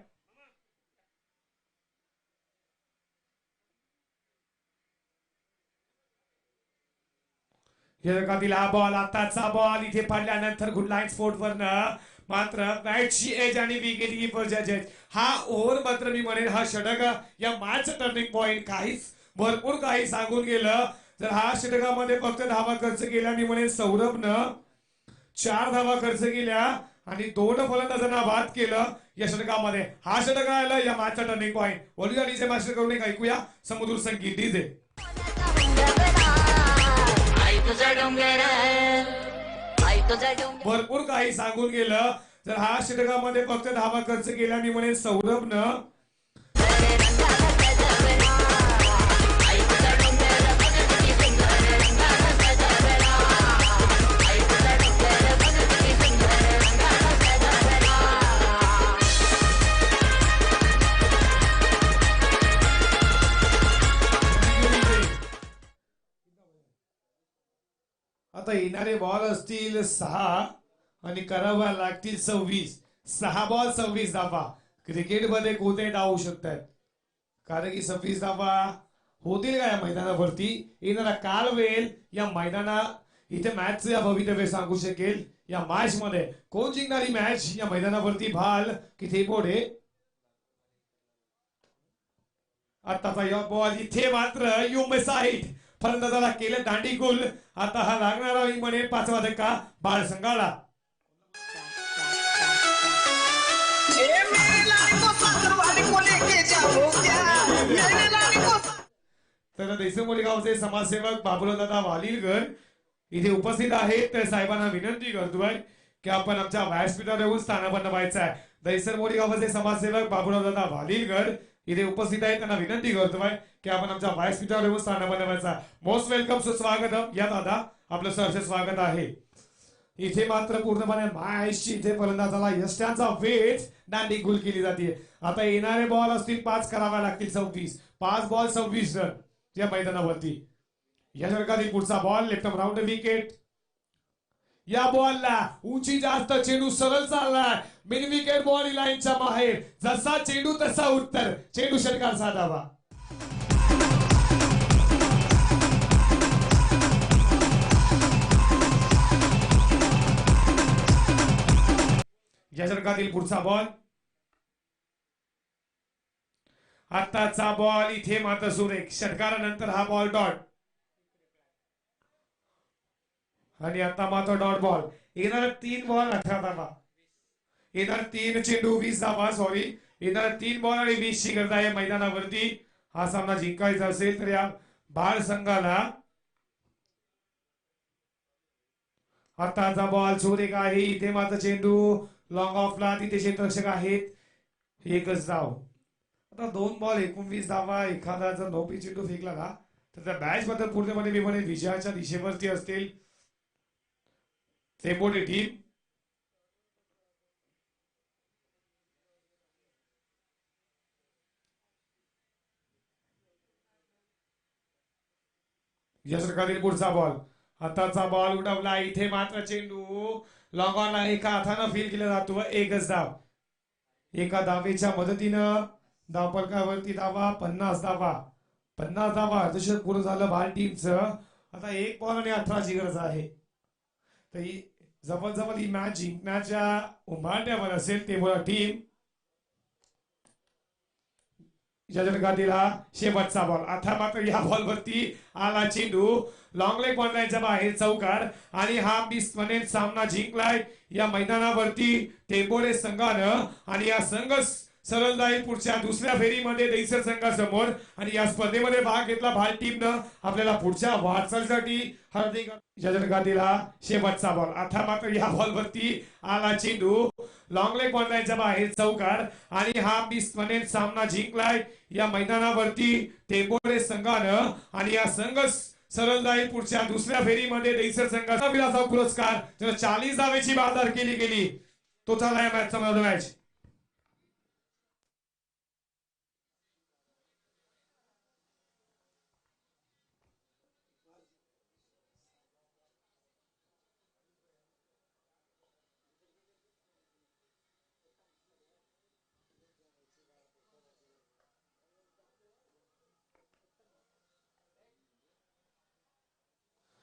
E: या षटकातील हा बॉल, आताचा बॉल इथे पडल्यानंतर गुड लाईन स्पोर्ट वरनं मात्र मॅचची एज आणि विकेट कीपरच्या एज. हा ओव्हर मात्र मी म्हणेन हा षटक या मॅच टर्निंग पॉइंट काहीच भरपूर काही सांगून गेलं. जर हा षटकामध्ये फक्त धावा खर्च केल्या, मी म्हणेन सौरभनं 4 धावा खर्च केल्या आणि 2 फलंदाजांना बाद केलं या षटकामध्ये. हा षटक आला या मॅचचा टर्निंग पॉइंट. वॉल्युया डीजे मास्टर करून एक ऐकूया समुद्र संगीत डीजे. भरपूर काही सांगून गेलं. जर हा षटकामध्ये फक्त धावा खर्च केल्या, मी म्हणेन सौरभनं आता येणारे बॉल असतील 6 आणि करावा लागतील 26. 6 बॉल 26 धावा. क्रिकेटमध्ये कोणते डाव शकतात, कारण की 26 धावा होतील का या मैदानावरती. येणारा कालवेल या मैदाना इथे मॅचचे भवितव्य सांगू शकेल. या मॅच मध्ये कोण जिंकणारी मॅच या मैदानावरती भाल किती पुढे. आताचा या बॉल इथे मात्र यू मिसाइड फलंदाजाला केलं दांडीकुल. आता हा लागणारा म्हणे 5वा धक्का बाळ संघाला. तर देशमुख गावचे समाजसेवक बाबुराव दादा वालिलकर इथे उपस्थित आहेत. तर साहेबांना विनंती करतोय की आपण आमच्या व्यासपीठावर येऊन स्थानापन्न व्हायचं आहे. दैसरमोडी गावाचे समाजसेवक बाबुराव दादा वालिलकर इथे उपस्थित आहेत, त्यांना विनंती करतोय की आपण आमच्या व्यासपीठावर येऊन स्थानापन्न व्हायचं. मोस्ट वेलकम, सुस्वागतम. या दादा आपलं सहर्ष स्वागत आहे. इथे मात्र पूर्णपणे मायशी इथे फलंदाजाला यष्ट्यांचा वेट दांडी गुल केली जाते. आता येणारे बॉल असतील 5 करावे लागतील 26. 5 बॉल 26 रन या मैदानावरती. या षटकातील पुढचा बॉल लेफ्ट राऊंड विकेट. या बॉलला उंची जास्त, चेंडू सरळ चाललाय मिड विकेट बॉडी लाईनच्या बाहेर. जसा चेंडू तसा उत्तर. चेंडू षटकार साधावा. या षटकातील पुढचा बॉल. आताचा बॉल इथे मात्र सुरेख. षटकारानंतर हा बॉल डॉट आणि आता मात्र डॉट बॉल. येणार 3 बॉल 18 धावा. येणार 3 चेंडू 20 धावा. सॉरी, येणार 3 बॉल आणि 20 ची गरज आहे मैदानावरती. हा सामना जिंकायचा असेल तर या बाळ संघाला. आताचा बॉल सुरेख आहे. इथे मात्र चेंडू लॉंग ऑफला. तिथे क्षेत्ररक्षक आहेत. एकच धाव. आता 2 बॉल 19 धावा. एखादा जर नोपी चेंडू फेकला ना तर त्या मॅच बद्दल पूर्णपणे विजयाच्या दिशेवरती असतील टेंबोडे टीम. या षटकातील पुढचा बॉल. आताचा बॉल उडवला. इथे मात्र चेंडू लॉंग ऑनला एका हातानं फील केला जातो. एकच धाव. एका धावेच्या मदतीनं धावफलकावरती धावा 50 धावा. 50 धावा अर्धशतक पूर्ण झालं बाल टीमचं. आता 1 बॉल आणि 18 ची गरज आहे. तर ही जवळ ही मॅच जिंकण्याच्या उंबरठ्यावर असेल ते बोला टीम. या षटकातील हा शेवटचा बॉल. आता मात्र या बॉलवरती आला चेंडू लॉंग लेग बॉललाईनच्या बाहेर चौकार. आणि हा म्हणेन सामना जिंकलाय या मैदानावरती टेंबोडे संघानं. आणि या संघ सरळ जाईल पुढच्या दुसऱ्या फेरीमध्ये दहिसर संघासमोर. आणि या स्पर्धेमध्ये भाग घेतला भाल टीमनं. आपल्याला पुढच्या वाटचालीसाठी हार्दिक. या षटकातील हा शेवटचा बॉल. आता मात्र या बॉलवरती आला चेंडू लॉंग लेग बॉललाईनच्या बाहेर चौकार. आणि हा म्हणेन सामना जिंकलाय या मैदानावरती टेंबोडे संघानं. आणि या संघ सरळ जाईल पुढच्या दुसऱ्या फेरीमध्ये दहिसर संघाचा पुरस्कार 40 धावेची बाजार केली गेली. तो झाला या मॅचचा मॅच.